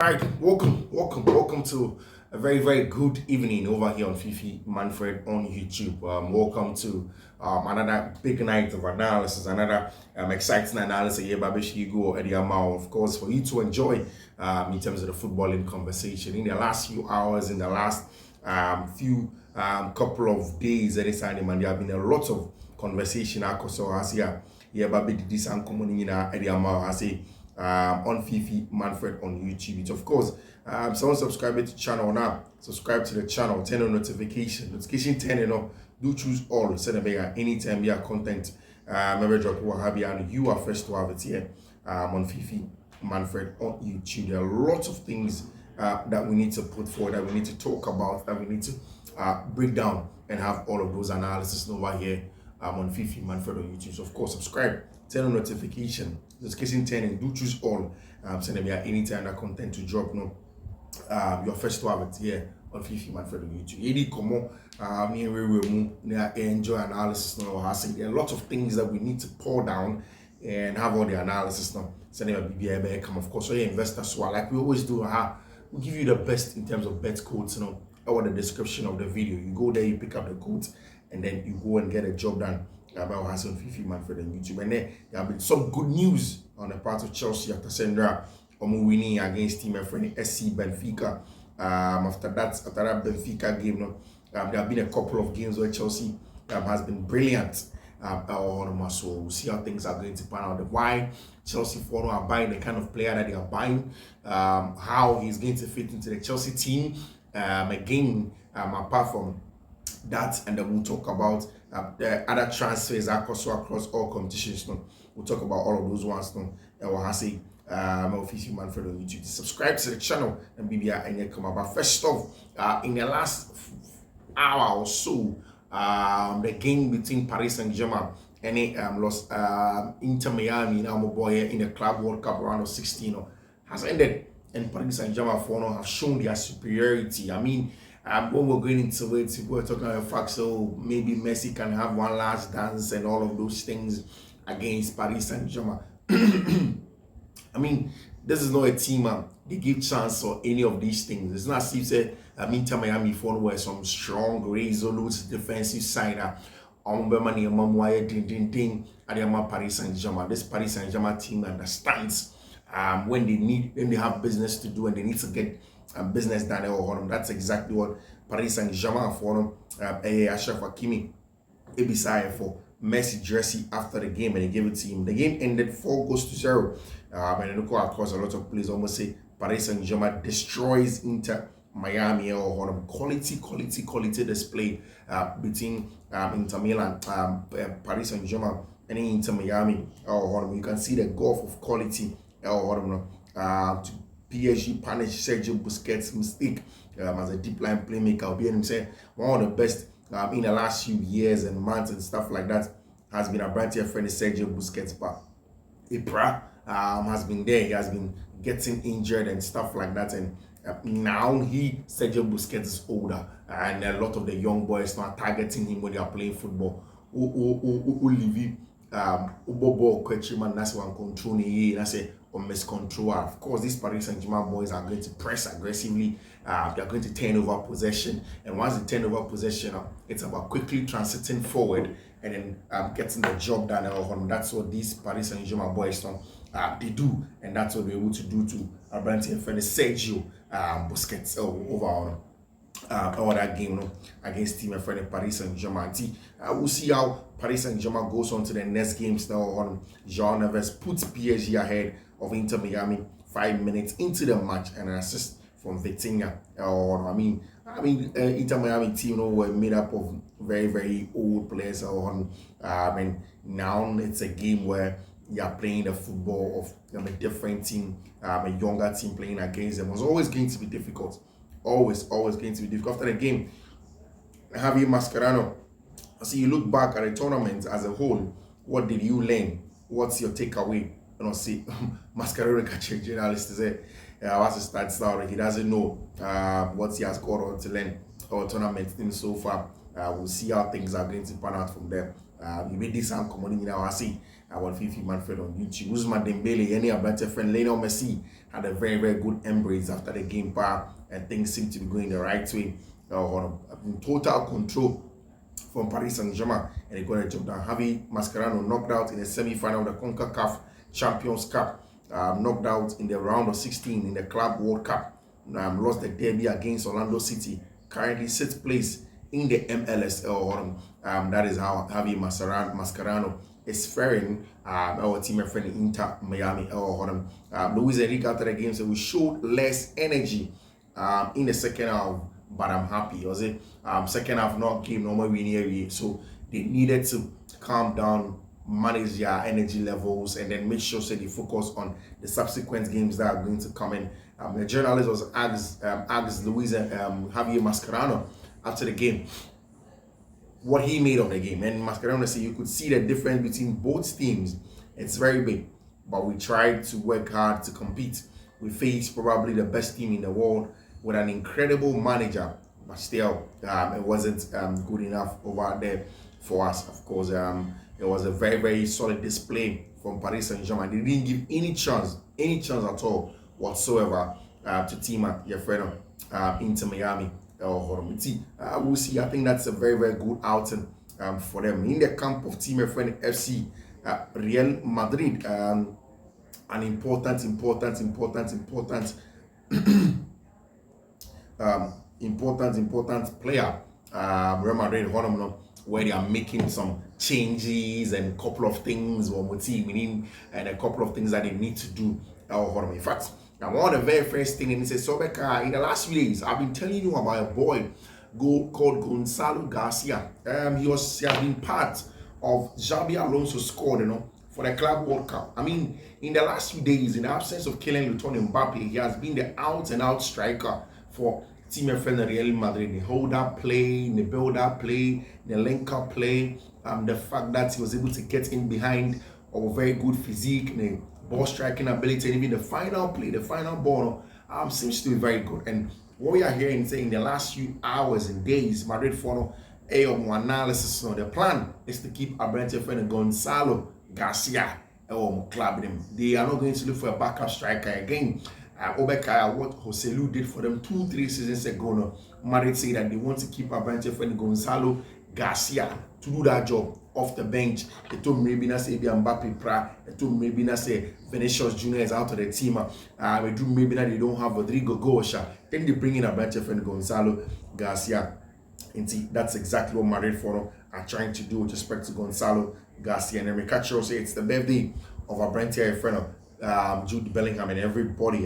Right, welcome to a very good evening over here on Fiifi-Manfred on YouTube. Welcome to another big night of analysis, another exciting analysis here by Bishigo Ediamao, of course, for you to enjoy in terms of the footballing conversation. In the last few hours, in the last few couple of days, there have been a lot of conversation. So as here, Baby this and coming in Ediamao, I say. On Fiifi-Manfred on YouTube. It's of course, someone subscribe to the channel now. Subscribe to the channel, turn on notification turn on. Do choose all. Send a bigger anytime your content. Maybe drop what have you, and you are first to have it here on Fiifi-Manfred on YouTube. There are lots of things that we need to put forward, that we need to talk about, that we need to break down and have all of those analysis over here on Fiifi-Manfred on YouTube. So of course, subscribe, turn on notification turning, do choose all. Send me anytime that content to drop. No, you're first to have it here on Fiifi-Manfred on YouTube. Any come me we enjoy analysis now. I say there are a lot of things that we need to pour down and have all the analysis now. Send me a BBI come, of course. So investors, so like we always do, we give you the best in terms of bet codes, or the description of the video. You go there, you pick up the codes, and then you go and get a job done about Hassan Fiifi-Manfred on YouTube. And then there have been some good news on the part of Chelsea after Sandra winning against team friend SC Benfica. After that Benfica game, there have been a couple of games where Chelsea has been brilliant. So we'll see how things are going to pan out. Why Chelsea are buying the kind of player that they are buying, how he's going to fit into the Chelsea team. Again, apart from that, and then we'll talk about the other transfers across all competitions. We'll talk about all of those ones. I say Fiifi-Manfred on YouTube. Subscribe to the channel and BBI and come about. First off, in the last hour or so, the game between Paris Saint-Germain and lost Inter Miami, now my boy in the Club World Cup round of 16 has ended, and Paris Saint-Germain have shown their superiority. I mean, when we're going into it, we're talking about the fact so maybe Messi can have one last dance and all of those things against Paris Saint-Germain. I mean, this is not a team they give chance or any of these things. It's not as if say Inter Miami phone were some strong, resolute defensive side. Paris Saint-Germain. This Paris Saint-Germain team understands when they have business to do and they need to get business done. That's exactly what Paris Saint-Germain for them. Ashraf Hakimi Ebisaya for Messi jersey after the game, and they gave it to him. The game ended 4-0. And look across a lot of players almost say Paris Saint-Germain destroys Inter Miami. Quality display between Inter Milan, Paris Saint-Germain, and Inter Miami. You can see the gulf of quality. To PSG punish Sergio Busquets' mistake as a deep line playmaker. I'll be him say one of the best in the last few years and months and stuff like that has been a brand new friend Sergio Busquets, but Ibra has been there. He has been getting injured and stuff like that, and now Sergio Busquets is older, and a lot of the young boys now targeting him when they are playing football. Olivier Bobo Kwechiman, that's one control that's a miscontrol. Of course, these Paris Saint-Germain boys are going to press aggressively. They are going to turn over possession, and once they turn over possession, it's about quickly transiting forward and then getting the job done. That's what these Paris Saint-Germain boys they do, and that's what they're able to do to Branty and Sergio Busquets overall. That game against team friend Paris Saint-Germain. We'll see how Paris Saint-Germain goes on to the next games now. Joao Neves puts PSG ahead of Inter Miami 5 minutes into the match, and an assist from Vitinha. Inter Miami team were made up of very old players. And now it's a game where you are playing the football of a different team, a younger team playing against them. It was always going to be difficult. Always going to be difficult. After the game, Javier Mascherano, so you look back at the tournament as a whole, what did you learn? What's your takeaway? See, Mascherano catch journalist to say, what's the stats now? He doesn't know what he has got on to learn or tournament things so far. We'll see how things are going to pan out from there. You made this common now. I see on Fiifi-Manfred on YouTube. Usman Dembele, any Abrante friend, Lionel Messi had a very, very good embrace after the game and things seem to be going the right way. In total control from Paris Saint-Germain, and they got a job done. Javi Mascherano knocked out in the semi-final of the CONCACAF Champions Cup, knocked out in the round of 16 in the Club World Cup, lost the derby against Orlando City, currently 6th place in the MLS. That is how Javi Mascherano is faring. Our team friend Inter Miami. Luis Enrique after the game said we showed less energy in the second half, but I'm happy. Was it second half not game normal winning, so they needed to calm down, manage their energy levels, and then make sure they focus on the subsequent games that are going to come in. The journalist was asked Luis Javier Mascherano after the game what he made of the game, and Mascherano said you could see the difference between both teams. It's very big, but we tried to work hard to compete. We faced probably the best team in the world with an incredible manager, but still it wasn't good enough over there for us. Of course, it was a very, very solid display from Paris Saint-Germain. They didn't give any chance at all whatsoever to team at your friend Inter Miami. We'll see. I think that's a very, very good outing for them. In the camp of Team friend FC Real Madrid, an important player, Real Madrid, where they are making some changes and a couple of things and a couple of things that they need to do. In fact, now one of the very first thing, and he says, Sobeka, in the last few days, I've been telling you about a boy called Gonzalo Garcia. He has been part of Xabi Alonso's squad, for the Club World Cup. I mean, in the last few days, in the absence of Kylian Mbappe, he has been the out-and-out striker for Team friend Real Madrid. The hold-up play, the build-up play, the link-up play, the fact that he was able to get in behind of a very good physique, the ball striking ability, and even the final play, the final ball, seems to be very good. And what we are hearing say in the last few hours and days, Madrid for analysis, the plan is to keep Abrante friend Gonzalo Garcia club them. They are not going to look for a backup striker again. Obekaya, what Joselu did for them 2-3 seasons ago, Madrid say that they want to keep Abrante friend Gonzalo Garcia to do that job off the bench. They told maybe not say Mbappe Pra. They told maybe not say Vinicius Junior is out of the team. They do maybe not they don't have Rodrigo Goya. Then they bring in Abrante friend Gonzalo Garcia. And see, that's exactly what Madrid for are trying to do with respect to Gonzalo Garcia. And Ricardo say it's the birthday of Abrante friend Jude Bellingham, and everybody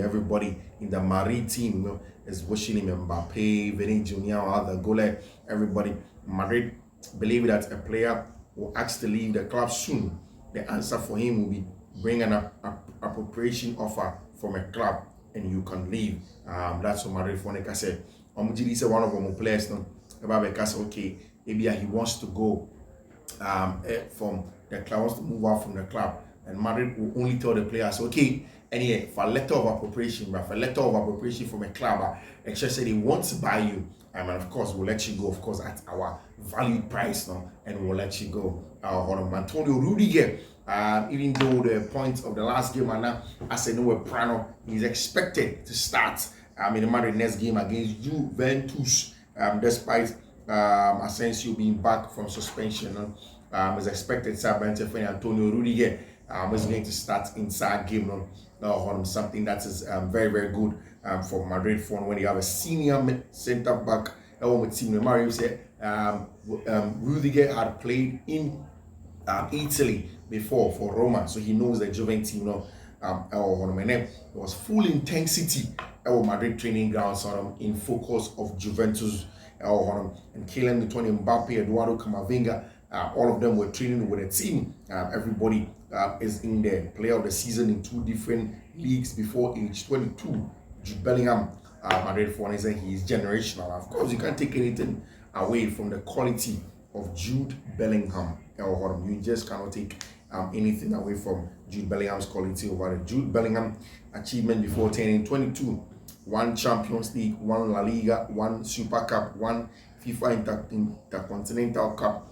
in the Madrid team is wishing him Mbappe, Vinicius Junior, other goalie, everybody. Madrid believe that a player will ask to leave the club soon. The answer for him will be bring an appropriation offer from a club and you can leave. That's what Madrid Fonica said. Omujidi said one of our players okay, maybe he wants to go from the club, wants to move out from the club. And Madrid will only tell the players, okay, anyway, for a letter of appropriation, from a club, actually said they want to buy you, and of course we'll let you go, of course, at our valued price now, and we'll let you go. Antonio Rudiger, even though the point of the last game, and I said no, Prano, he's expected to start in the Madrid next game against Juventus, despite Asensio being back from suspension. Is expected to Antonio Rudiger is going to start inside game something that is very, very good for Madrid fun when you have a senior center back with team. Mario said Rudiger had played in Italy before for Roma, so he knows the Juventus team it was full intensity Madrid training grounds in focus of Juventus and Kylian Mbappe, Eduardo Camavinga. All of them were training with a team. Everybody is in the player of the season in 2 different leagues before age 22. Jude Bellingham, Madrid for he is generational. Of course, you can't take anything away from the quality of Jude Bellingham. You just cannot take anything away from Jude Bellingham's quality over the Jude Bellingham achievement before turning 22. 1 Champions League, 1 La Liga, 1 Super Cup, 1 FIFA Intercontinental Cup.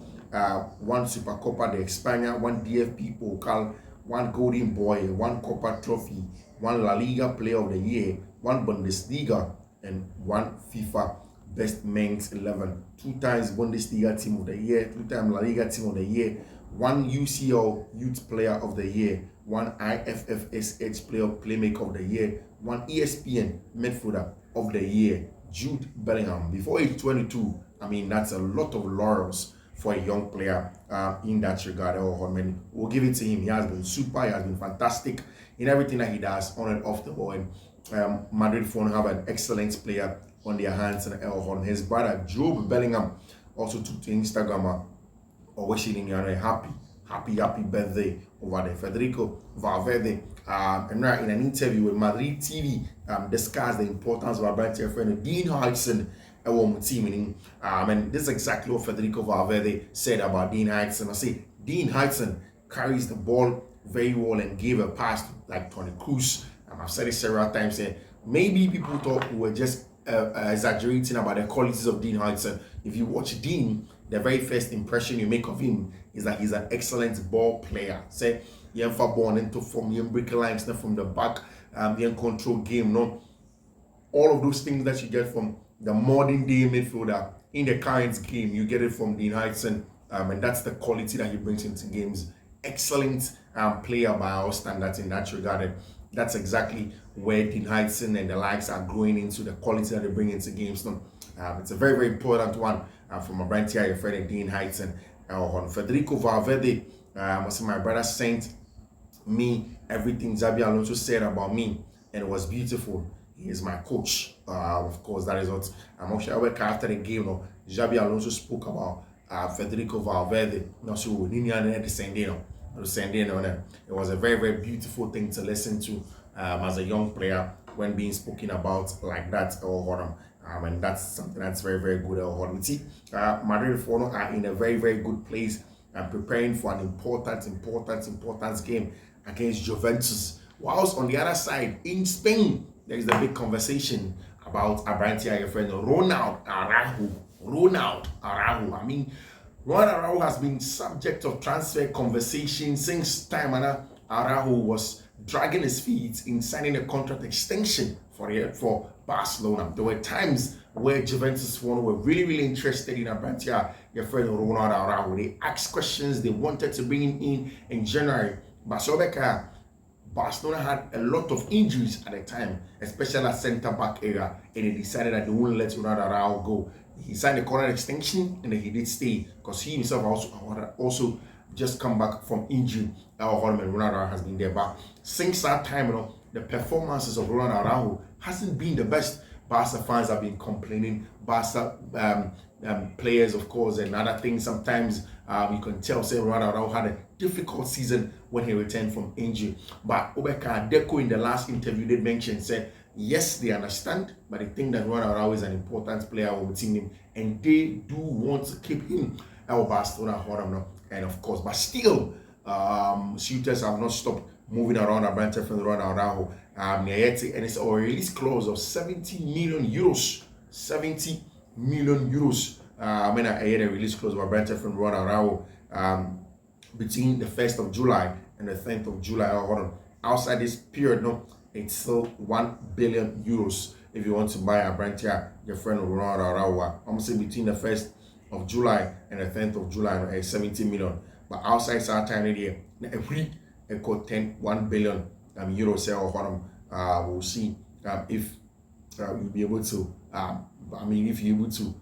one Supercopa de España, one DFB Pokal, one Golden Boy, one Copa Trophy, one La Liga Player of the Year, one Bundesliga, and one FIFA Best Men's 11. 2 times Bundesliga Team of the Year, 2 times La Liga Team of the Year, one UCL Youth Player of the Year, one IFFSH Playmaker of the Year, one ESPN Midfielder of the Year, Jude Bellingham. Before age 22, I mean, that's a lot of laurels for a young player in that regard. We'll give it to him. He has been super, he has been fantastic in everything that he does on and off the ball. And Madrid have an excellent player on their hands and his brother Joao Bellingham also took to Instagram wishing him a happy birthday over there. Federico Valverde and in an interview with Madrid TV discussed the importance of our brand friend Dean Hudson team. And this is exactly what Federico Valverde said about Dean Hudson. I say Dean Hudson carries the ball very well and gave a pass to like Toni Kroos. I've said it several times. Maybe people thought we were just exaggerating about the qualities of Dean Hudson. If you watch Dean, the very first impression you make of him is that he's an excellent ball player. Say, he for born into form, he break lines from the back, he control game. No, all of those things that you get from the modern day midfielder in the current game, you get it from Dean Hudson, and that's the quality that he brings into games. Excellent player by our standards in that regard. That's exactly where Dean Hudson and the likes are growing into, the quality that they bring into games. No, it's a very, very important one from my brand here, your friend Dean Hudson. Federico Valverde, my brother sent me everything Xabi Alonso said about me, and it was beautiful. He is my coach. Of course, that is what I'm sure after the game. No, Xabi Alonso spoke about Federico Valverde. No, so it was a very, very beautiful thing to listen to as a young player when being spoken about like that. And that's something that's very, very good. We see Madrid are in a very, very good place and preparing for an important game against Juventus. Whilst on the other side, in Spain, there is a big conversation about Abrantia, your friend Ronald Araujo. I mean, Ronald Araujo has been subject of transfer conversation since time Araujo was dragging his feet in signing a contract extension for Barcelona. There were times where Juventus were really, really interested in Abrantia, your friend Ronald Araujo. They asked questions, they wanted to bring him in January. But Barcelona had a lot of injuries at the time, especially at centre-back area, and they decided that they wouldn't let Ronald Araujo go. He signed a contract extension, and then he did stay because he himself also just come back from injury. Ronald Araujo has been there, but since that time, the performances of Ronald Araujo hasn't been the best. Barca fans have been complaining. Barca players, of course, and other things. Sometimes you can tell, say, Ronald Araujo had a difficult season when he returned from injury. But Obeka Deco in the last interview did mention, said, yes, they understand, but they think that Ronald Araujo is an important player on the team, and they do want to keep him at Barcelona. And of course, but still, suitors have not stopped moving around Abrante from Ronald Araujo. And it's a release clause of 70 million euros. 70 million euros. I had a release clause of Abrante from Ronald Araujo between the 1st of July and the 10th of July. Outside this period, it's still 1 billion euros if you want to buy Abrante, your friend Ronald Araujo. I'm saying between the 1st of July and the 10th of July, 70 million. But outside that time, every 1 billion euros. We'll see if you'll be able to. If you're able to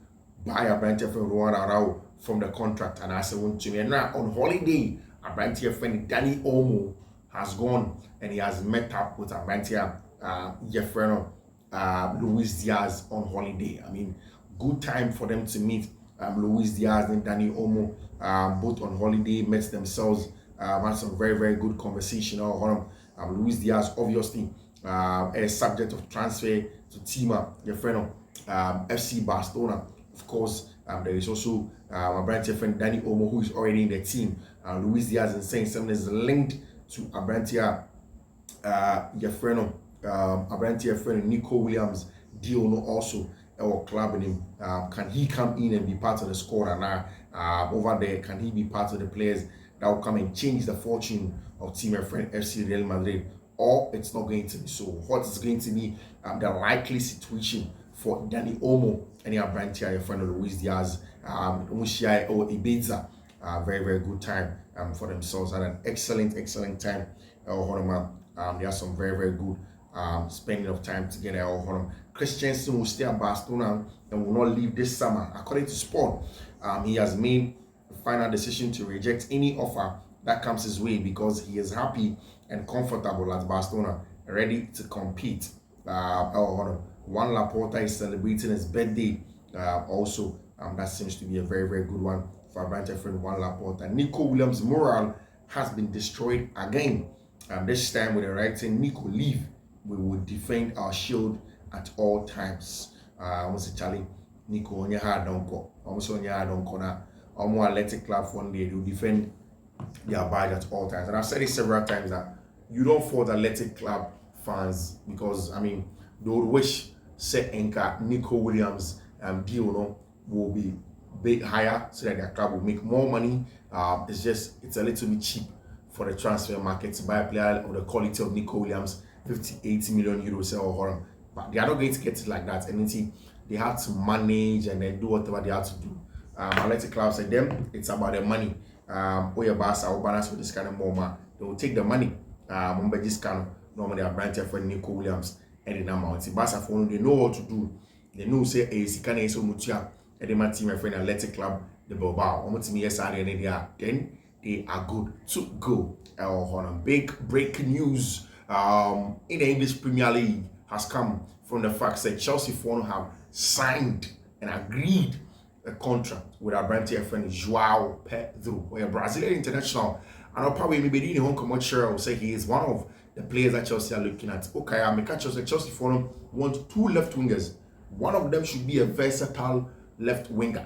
buy Abrante from Ronald Araujo from the contract, and I said, want to. And now on holiday, Abrante friend Danny Olmo has gone and he has met up with Abrante, your friend Luis Diaz on holiday. Good time for them to meet. Luis Diaz and Danny Olmo, both on holiday, met themselves, had some very, very good conversation. Luis Diaz, obviously, a subject of transfer to Tima, your friend of FC Barcelona. Of course, there is also my brand friend Danny Olmo, who is already in the team. Luis Diaz is saying something is linked to Abrantia, your friend of Abrantia, your friend Nico Williams, deal also. our club in him. Can he come in and be part of the squad and over there? Can he be part of the players that will come and change the fortune of team and friend FC Real Madrid? Or it's not going to be so. What is going to be the likely situation for Danny Olmo and your brand here, your friend Luis Diaz, Musiai or Ibiza? Very, very good time for themselves and an excellent time. They have some very, very good spending of time together. Christensen will stay at Barcelona and will not leave this summer. According to Sport, he has made a final decision to reject any offer that comes his way because he is happy and comfortable at Barcelona, ready to compete. Juan Laporta is celebrating his birthday also. That seems to be a very, very good one for our branch friend Juan Laporta. Nico Williams' morale has been destroyed again. This time with the writing, Nico, leave. We will defend our shield at all times. Almost Charlie, Nico, on your hard don't go. Almost on your hard don't go now. Almost athletic club one day, they will defend their badge at all times. And I've said it several times that you don't fault athletic club fans because, I mean, they would wish set anchor Nico Williams deal will be bit higher so that their club will make more money. It's a little bit cheap for the transfer market to buy a player of the quality of Nico Williams, 80 million euros or but they are not going to get it like that. And they have to manage and then do whatever they have to do. Athletic club said them, it's about the money. Your boss will balance with this kind of moment. They will take the money. This kind of normally a branch for Nico Williams and the amount. Barca for they know what to do. They know say Sikana is so much. And they might team my friend Athletic Club, the Bilbao. Then they are good to go. Big breaking news in the English Premier League has come from the fact that Chelsea have signed and agreed a contract with our brand friend Joao Pedro, a Brazilian international. And I'll probably maybe in home commercial will say he is one of the players that Chelsea are looking at. Okay, I'm a Chelsea want two left wingers. One of them should be a versatile left winger.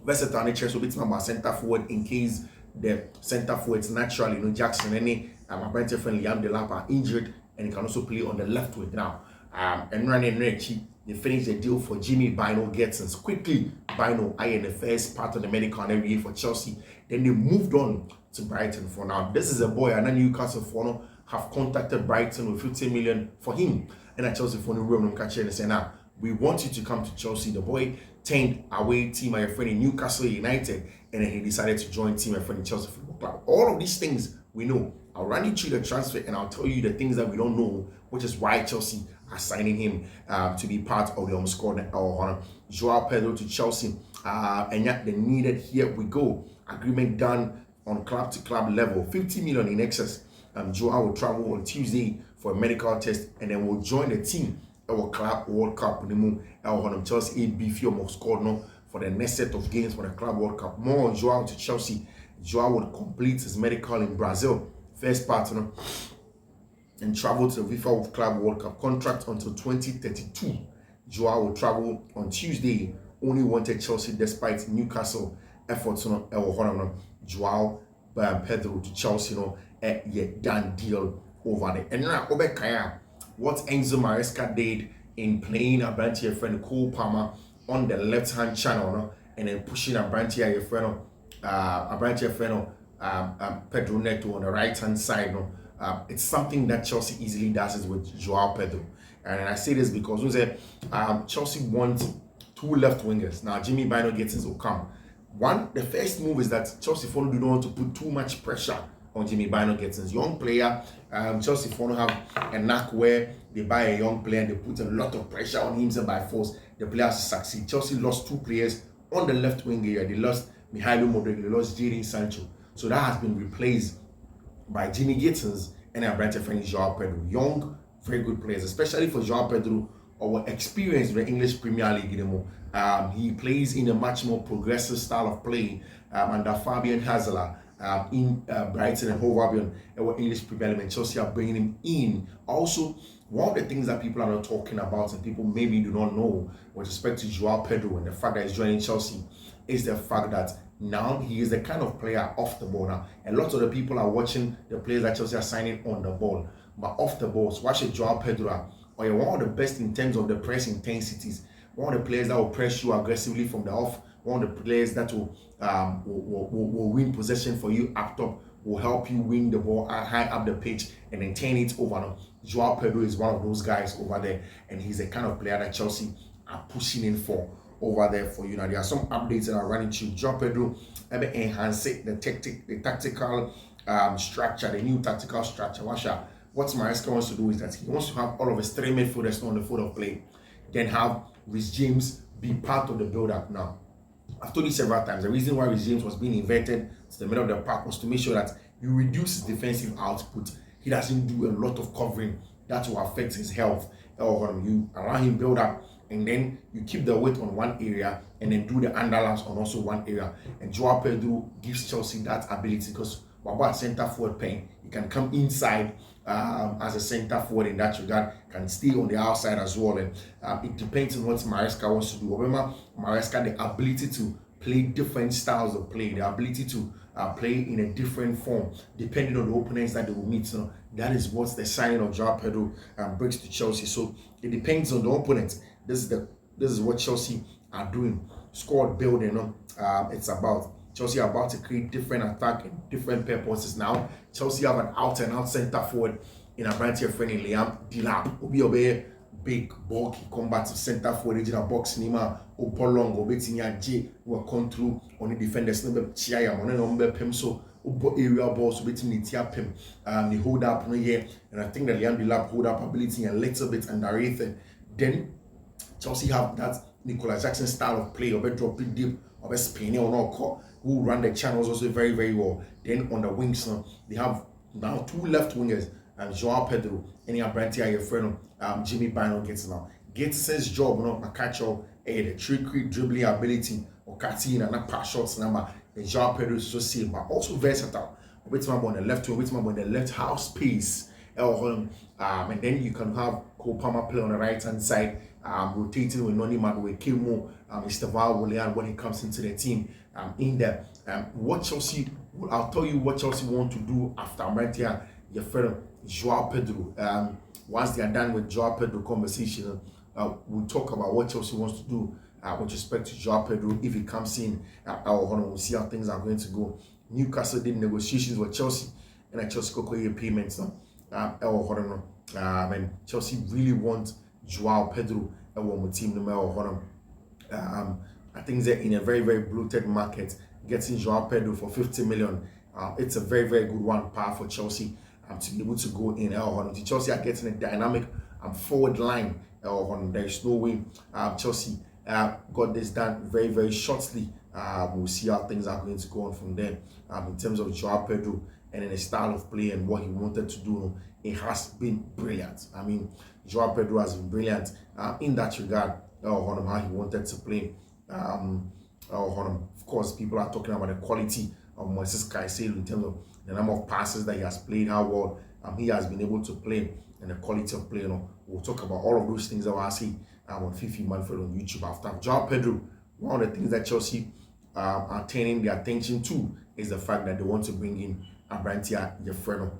Versatile nature, so it's my center forward in case the center forwards naturally, Jackson, my brand friend Liam Delap are injured, and he can also play on the left wing now. And running Rechi, they finished the deal for Jimmy Bino Gettins. Quickly, Bino in the first part of the medical and every year for Chelsea. Then they moved on to Brighton for now. This is a boy, and then Newcastle for now have contacted Brighton with 50 million for him. And at Chelsea for the room, and say, now, we want you to come to Chelsea. The boy turned away team my friend in Newcastle United, and then he decided to join team my friend in Chelsea Football Club. All of these things we know. I'll run you through the transfer and I'll tell you the things that we don't know, which is why Chelsea are signing him to be part of the squad. Joao Pedro to Chelsea, and yet the needed, here we go. Agreement done on club to club level, 50 million in excess. Joao will travel on Tuesday for a medical test and then will join the team. Our club World Cup, Chelsea ABF squad no for the next set of games for the Club World Cup. More on Joao to Chelsea. Joao will complete his medical in Brazil, first part, and travel to the FIFA Club World Cup contract until 2032. Joao will travel on Tuesday. Only wanted Chelsea despite Newcastle efforts. Joao Pedro to Chelsea, done deal over there. And now, what Enzo Maresca did in playing a branch here friend Cole Palmer on the left hand channel, and then pushing a branch here friend Pedro Neto on the right hand side. It's something that Chelsea easily does is with Joao Pedro. And I say this because we say Chelsea wants two left wingers. Now Jimmy Bino Gettins will come. The first move is that Chelsea do not want to put too much pressure on Jimmy Bino Gettins. Young player, Chelsea have a knack where they buy a young player and they put a lot of pressure on him by force. The players succeed. Chelsea lost two players on the left wing area. They lost Mihailo Modric, they lost Jadon Sancho. So that has been replaced by Jimmy Gettins and our brand friend Joao Pedro. Young, very good players, especially for Joao Pedro, our experience in the English Premier League. He plays in a much more progressive style of play under Fabian Hazeler in Brighton and Hove Albion, our English Premier League. Chelsea are bringing him in. Also, one of the things that people are not talking about and people maybe do not know with respect to Joao Pedro and the fact that he's joining Chelsea is the fact that now he is the kind of player off the ball. Now, a lot of the people are watching the players that Chelsea are signing on the ball, but off the ball, so watch it, Joao Pedro, or you're one of the best in terms of the press intensities. one of the players that will press you aggressively from the off, one of the players that will win possession for you up top, will help you win the ball high up the pitch and then turn it over. Now, Joao Pedro is one of those guys over there, and he's the kind of player that Chelsea are pushing in for over there for you. Now, there are some updates that are running to Joao Pedro, enhance the tactical structure, the new tactical structure. What Maresca wants to do is that he wants to have all of his 3 midfielders on the field of play, then have Reece James be part of the build-up. Now, I've told you several times, the reason why Reece James was being inverted to the middle of the park was to make sure that you reduce his defensive output. He doesn't do a lot of covering that will affect his health. You allow him build up, and then you keep the weight on one area and then do the underlaps on also one area. And Joao Pedro gives Chelsea that ability, because about center forward playing, he can come inside as a center forward in that regard, can stay on the outside as well. And it depends on what Maresca wants to do. Remember, Maresca, the ability to play different styles of play, the ability to play in a different form depending on the opponents that they will meet. So that is what the signing of Joao Pedro brings to Chelsea. So it depends on the opponent. This is what Chelsea are doing. Squad building, it's about. Chelsea are about to create different attack and different purposes now. Chelsea have an out and out center forward in a brand here friend in Liam Delap. Obi big, bulky, combative center forward, regional box Nima, Opolong, Obetinia J, will come through on the defenders. Number Chia, Monet, Pem, so area balls, Obetinia Pem, the hold up here. And I think that Liam Delap hold up ability a little bit underrated. Then Chelsea have that Nicola Jackson style of play, or drop it deep, or spinning or not, who run the channels also very, very well. Then on the wings, they have now 2 left wingers, Joao Pedro, and Brantia, your friend, Jimmy Bino gets now. Gets job, catch up, the trickery, dribbling ability, or cutting and pass shots number. And Joao Pedro is so safe, but also versatile. Wait on the left wing, wait on the left half space. And then you can have Cole Palmer play on the right hand side, rotating with Noni Madueke Kimo, Mr. Val Willian when he comes into the team. In there, what Chelsea, I'll tell you what Chelsea want to do after right here, your friend Joao Pedro. Once they are done with Joao Pedro conversation, we'll talk about what Chelsea wants to do with respect to Joao Pedro if he comes in. We'll see how things are going to go. Newcastle did negotiations with Chelsea, and Chelsea could pay payments now. And Chelsea really want Joao Pedro and team I think they're in a very, very bloated market. Getting Joao Pedro for 50 million, it's a very, very good one par for Chelsea to be able to go in. Chelsea are getting a dynamic forward line. There is no way Chelsea got this done very, very shortly. We'll see how things are going to go on from there. In terms of Joao Pedro and in the style of play and what he wanted to do, it has been brilliant. I mean, Joao Pedro has been brilliant in that regard. How he wanted to play. Of course, people are talking about the quality of Moises Caicedo in terms of the number of passes that he has played, how well he has been able to play, and the quality of play. We'll talk about all of those things that I see on Fiifi-Manfred on YouTube after. Joao Pedro, one of the things that Chelsea are turning their attention to is the fact that they want to bring in Brantia Yefreno,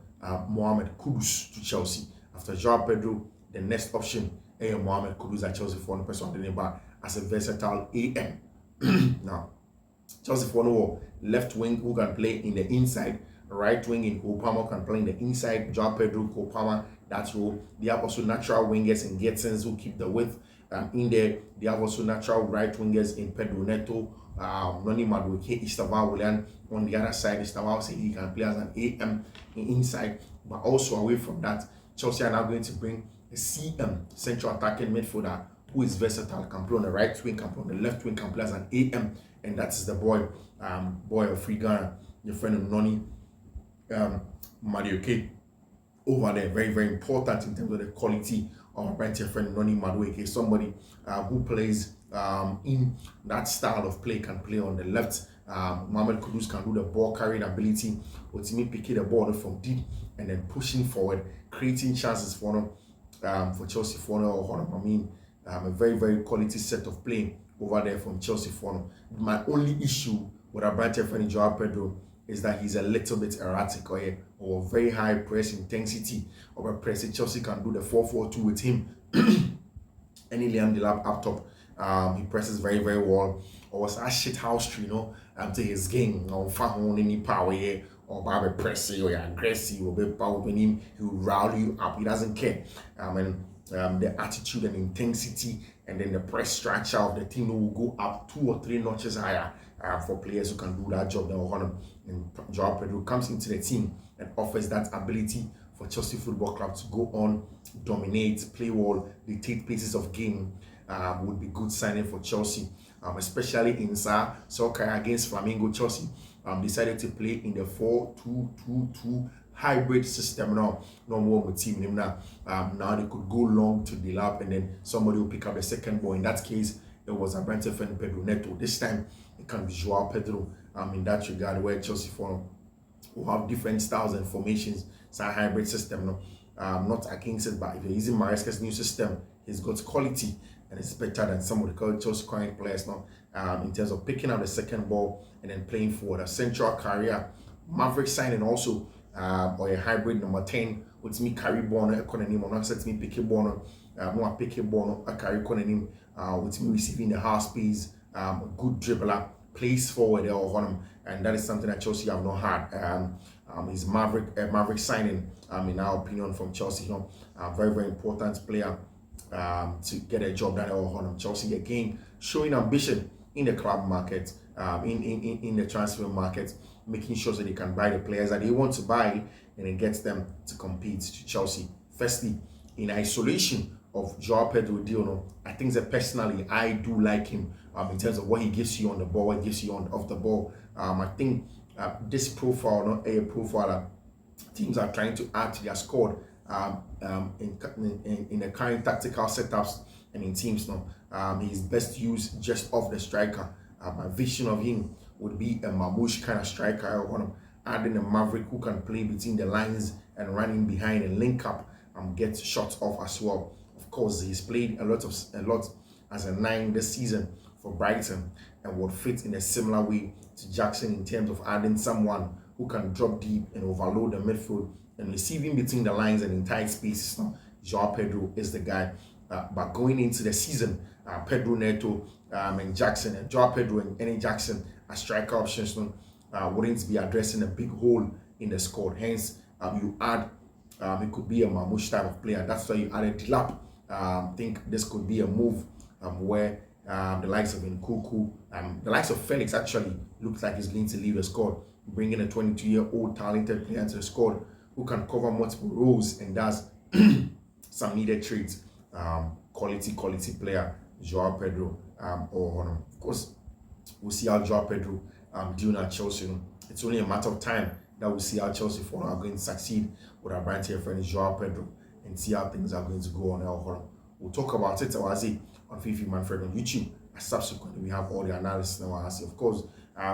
Mohamed Kudus to Chelsea. After Joao Pedro, the next option is Mohamed Kudus at Chelsea for one person as a versatile AM. Now, Chelsea for left wing who can play in the inside, right wing in Kopama can play in the inside, Joao Pedro, Kopama, that's role. They have also natural wingers in Getsons who keep the width in there. They have also natural right wingers in Pedro Neto, Noni Madueke, Istava Willian on the other side. Istava say he can play as an AM inside, but also away from that, Chelsea are now going to bring a CM, central attacking midfielder, who is versatile, can play on the right wing, can play on the left wing, can play as an AM, and that's the boy of Free Ghana, your friend of Noni Madueke over there. Very, very important in terms of the quality of your friend Noni Madueke, somebody who plays in that style of play, can play on the left. Mohamed Kudus can do the ball carrying ability, but me picking the ball from deep and then pushing forward, creating chances for them, for Chelsea for them. I mean, a very, very quality set of play over there from Chelsea for them. My only issue with our bright friend Joao Pedro is that he's a little bit erratic or very high press intensity of a press. Chelsea can do the 4-4-2 with him. any Liam Delap up top. He presses very, very well. Or was a shit house, to his game. Or Fahon any power here, or Barbara pressing, or aggressive, or be power when him, he will rally you up. He doesn't care. And the attitude and intensity, and then the press structure of the team will go up 2 or 3 notches higher for players who can do that job. And Joao Pedro comes into the team and offers that ability for Chelsea Football Club to go on, dominate, play well, dictate paces of game. Would be good signing for Chelsea, especially in soccer against Flamengo. Chelsea decided to play in the 4-2-2-2 hybrid system now. No more with team now. Now they could go long to the lap, and then somebody will pick up the second ball. In that case, it was a Brentford and Pedro Neto. This time it can be Joao Pedro. In that regard, where Chelsea will have different styles and formations. It's a hybrid system now. Not against it, but if you're using Maresca's new system, he's got quality and it's better than some of the Chelsea current players now. In terms of picking up the second ball and then playing forward, a central career, Maverick signing also, or a hybrid number 10 with me carry ball economy, or not set me pick a ball, more pick a ball, a carry economy, with me receiving the half space, good dribbler, plays forward there or him, and that is something that Chelsea have not had. His Maverick signing, in our opinion, from Chelsea, very, very important player to get a job done or him. Chelsea again showing ambition in the club market, in the transfer market, making sure that they can buy the players that they want to buy, and it gets them to compete to Chelsea. Firstly, in isolation of Joao Pedro deal, I think that personally I do like him in terms of what he gives you on the ball, what he gives you off the ball. I think this profile, not a profile that teams are trying to add to their squad in the current tactical setups and in teams now. He's best used just off the striker. My vision of him would be a Mamouche kind of striker. I want him adding a Maverick who can play between the lines and run in behind and link up and get shots off as well. Of course, he's played a lot as a 9 this season for Brighton and would fit in a similar way to Jackson in terms of adding someone who can drop deep and overload the midfield and receiving between the lines and in tight spaces. Now, Joao Pedro is the guy. But going into the season, Pedro Neto and Jackson, and Joao Pedro and any Jackson as striker options wouldn't be addressing a big hole in the squad. Hence, you add, it could be a Mamouche type of player. That's why you added Delap. I think this could be a move where the likes of Nkuku, the likes of Felix actually looks like he's going to leave the squad, bringing a 22-year-old talented player to the squad who can cover multiple roles and does some needed traits. Quality player, Joao Pedro, or of course, we'll see how Joao Pedro doing at Chelsea. It's only a matter of time that we'll see how Chelsea are going to succeed with our brand here friend Joao Pedro and see how things are going to go on. We'll talk about it on Fiifi-Manfred on YouTube. Subsequently, we have all the analysis now. Of course,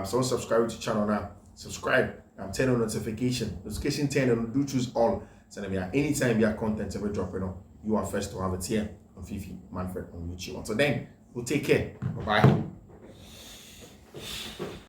so subscribe to the channel now. Subscribe, turn on notification turn on, do choose all. So that anytime we have content ever drop, you are first to have it here on Fiifi-Manfred on YouTube. Until then, we'll take care. Bye-bye.